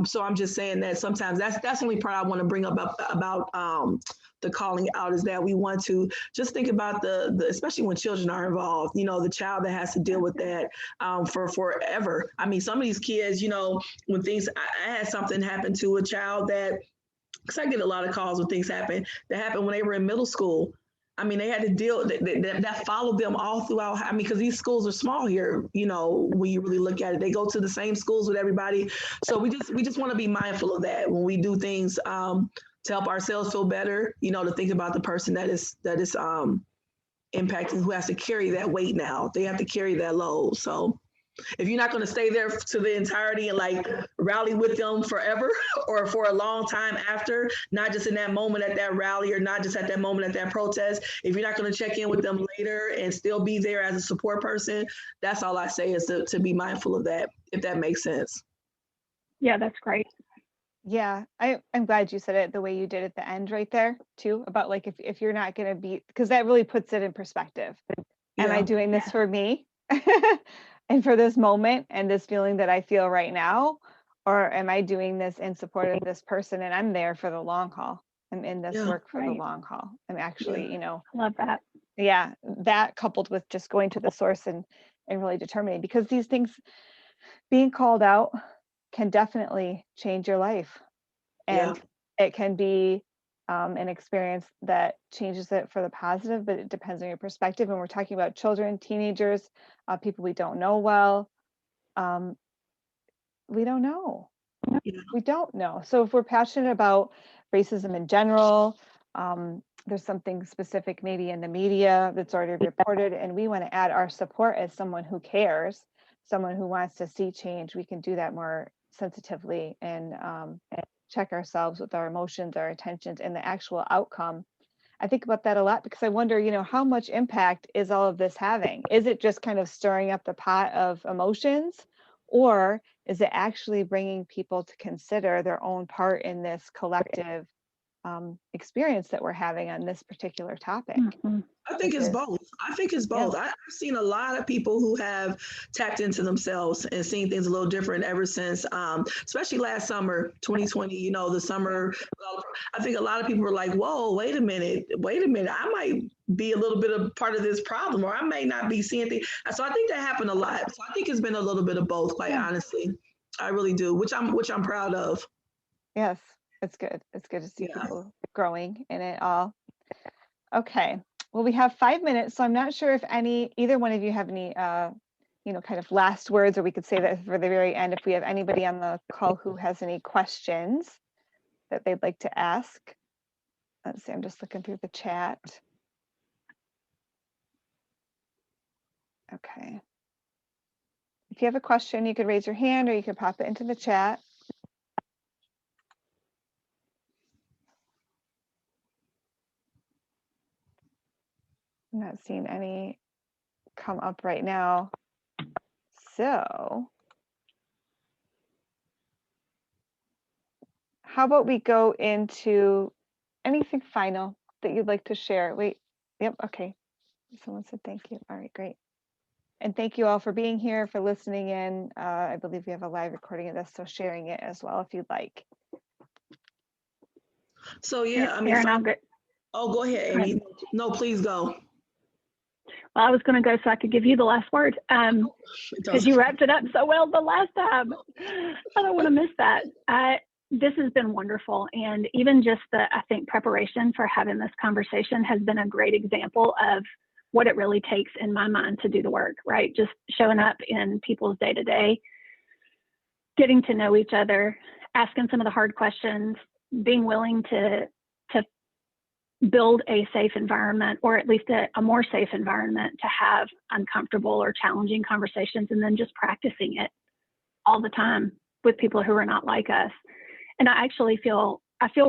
So I'm just saying that sometimes that's the only part I want to bring up about the calling out, is that we want to just think about the especially when children are involved. The child that has to deal with that for forever. I mean, some of these kids, when things, I had something happen to a child that. Because I get a lot of calls when things happen that happened when they were in middle school. I mean, they had to deal that followed them all throughout. I mean, because these schools are small here, when you really look at it, they go to the same schools with everybody. So we just want to be mindful of that when we do things to help ourselves feel better. To think about the person that is impacting, who has to carry that weight now. They have to carry that load. So. If you're not going to stay there to the entirety and rally with them forever or for a long time after, not just in that moment at that rally or not just at that moment at that protest, if you're not going to check in with them later and still be there as a support person, that's all I say, is to be mindful of that, if that makes sense. Yeah, that's great. Yeah, I'm glad you said it the way you did at the end right there too, about if you're not going to be, because that really puts it in perspective. Am I doing this for me? And for this moment and this feeling that I feel right now, or am I doing this in support of this person and I'm there for the long haul? I'm in this work for the long haul. I'm actually, love that. Yeah, that coupled with just going to the source and really determining, because these things, being called out can definitely change your life. And it can be an experience that changes it for the positive, but it depends on your perspective. And we're talking about children, teenagers, people we don't know well. We don't know. We don't know. So if we're passionate about racism in general, there's something specific maybe in the media that's already reported, and we want to add our support as someone who cares, someone who wants to see change, we can do that more sensitively and check ourselves with our emotions, our intentions, and the actual outcome. I think about that a lot because I wonder, how much impact is all of this having? Is it just kind of stirring up the pot of emotions, or is it actually bringing people to consider their own part in this collective experience that we're having on this particular topic? I think it's both. I've seen a lot of people who have tapped into themselves and seen things a little different ever since, especially last summer, 2020, the summer. I think a lot of people were like, whoa, wait a minute. I might be a little bit of part of this problem, or I may not be seeing things. So I think that happened a lot. So I think it's been a little bit of both, quite honestly. I really do, which I'm proud of. Yes, it's good. It's good to see people growing in it all. Okay. Well, we have 5 minutes, so I'm not sure if either one of you have any, kind of last words, or we could say that for the very end, if we have anybody on the call who has any questions that they'd like to ask. Let's see, I'm just looking through the chat. Okay. If you have a question, you could raise your hand or you could pop it into the chat. I'm not seeing any come up right now. So how about we go into anything final that you'd like to share? Wait, yep, okay. Someone said thank you. All right, great. And thank you all for being here, for listening in. I believe we have a live recording of this, so sharing it as well if you'd like. So yeah, I mean, Erin, I'll go. oh, go ahead, Amy. No, please go. Well, I was going to go so I could give you the last word because you wrapped it up so well the last time. I don't want to miss that. This has been wonderful. And even just I think preparation for having this conversation has been a great example of what it really takes in my mind to do the work, right? Just showing up in people's day to day, getting to know each other, asking some of the hard questions, being willing to build a safe environment, or at least a more safe environment to have uncomfortable or challenging conversations, and then just practicing it all the time with people who are not like us. And I feel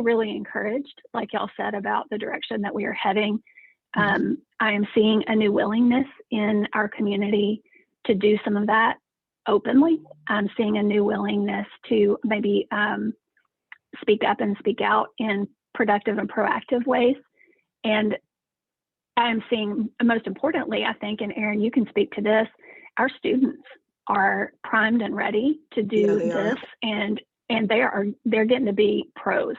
really encouraged, like y'all said, about the direction that we are heading. I am seeing a new willingness in our community to do some of that openly. I'm seeing a new willingness to maybe speak up and speak out in productive and proactive ways. And I'm seeing, most importantly, I think, and Erin, you can speak to this, our students are primed and ready to do this, and they're getting to be pros.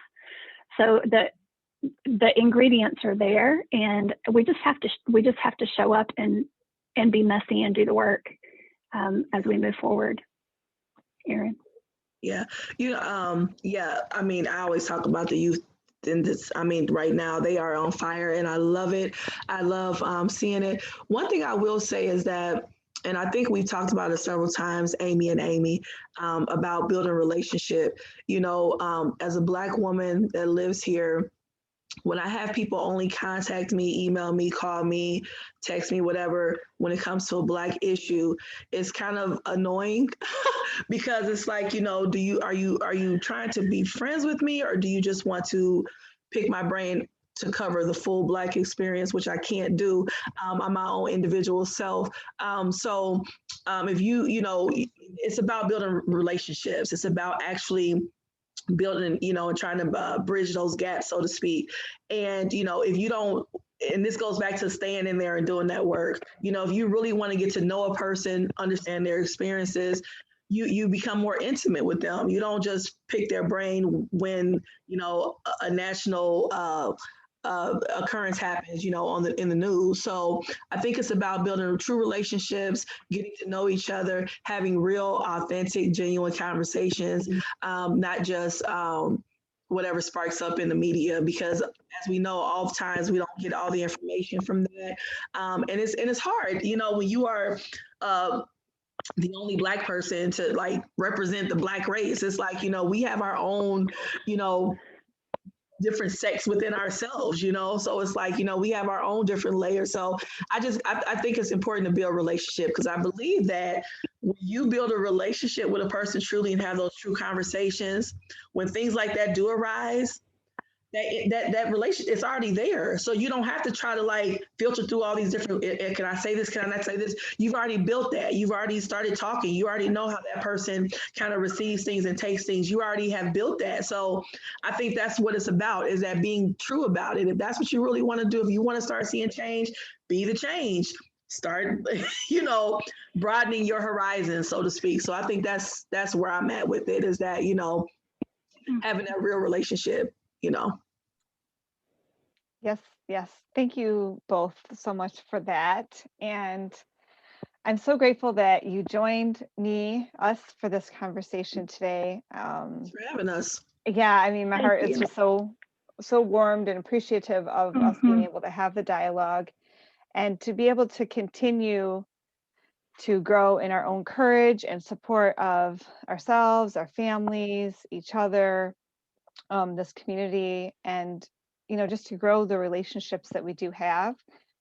So the ingredients are there, and we just have to show up and be messy and do the work as we move forward. Erin. Yeah, yeah. I mean, I always talk about the youth. And this, I mean, right now they are on fire, and I love it. I love seeing it. One thing I will say is that, and I think we've talked about it several times, Amy, about building a relationship. As a Black woman that lives here, when I have people only contact me, email me, call me, text me, whatever, when it comes to a Black issue, it's kind of annoying because it's like, are you trying to be friends with me, or do you just want to pick my brain to cover the full Black experience, which I can't do on my own individual self. If it's about building relationships. It's about actually building, and trying to bridge those gaps, so to speak. And, if you don't, and this goes back to staying in there and doing that work, if you really want to get to know a person, understand their experiences, you become more intimate with them. You don't just pick their brain when, a national occurrence happens, in the news. So I think it's about building true relationships, getting to know each other, having real, authentic, genuine conversations, not just whatever sparks up in the media, because as we know, oftentimes we don't get all the information from that. And it's hard, when you are the only Black person to like represent the Black race. It's like, we have our own, different sects within ourselves, so it's like, we have our own different layers. So I think it's important to build a relationship, because I believe that when you build a relationship with a person truly and have those true conversations, when things like that do arise, that relation, it's already there. So you don't have to try to like filter through all these different, can I say this? Can I not say this? You've already built that. You've already started talking. You already know how that person kind of receives things and takes things. You already have built that. So I think that's what it's about, is that being true about it. If that's what you really want to do, if you want to start seeing change, be the change. Start, broadening your horizons, so to speak. So I think that's where I'm at with it, is that, having that real relationship, Yes. Thank you both so much for that. And I'm so grateful that you joined us for this conversation today. Thanks for having us. Yeah, I mean, my Thank heart you. is just so warmed and appreciative of us being able to have the dialogue and to be able to continue to grow in our own courage and support of ourselves, our families, each other, this community, and just to grow the relationships that we do have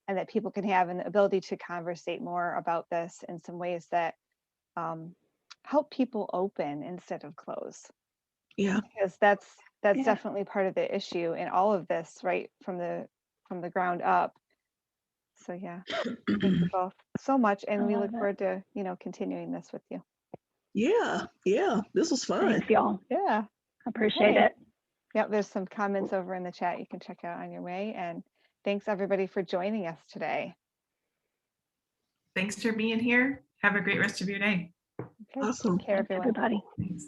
and that people can have, and the ability to conversate more about this in some ways that help people open instead of close. Yeah, because that's definitely part of the issue in all of this, right, from the ground up. So yeah, thank you both so much. And I we love look it. forward to, continuing this with you. Yeah, this was fun. Thanks, y'all. Yeah. Appreciate Okay. it. Yep, there's some comments over in the chat you can check out on your way. And thanks everybody for joining us today. Thanks for being here. Have a great rest of your day. Okay, Awesome. take care, Thanks, everyone. everybody. Thanks.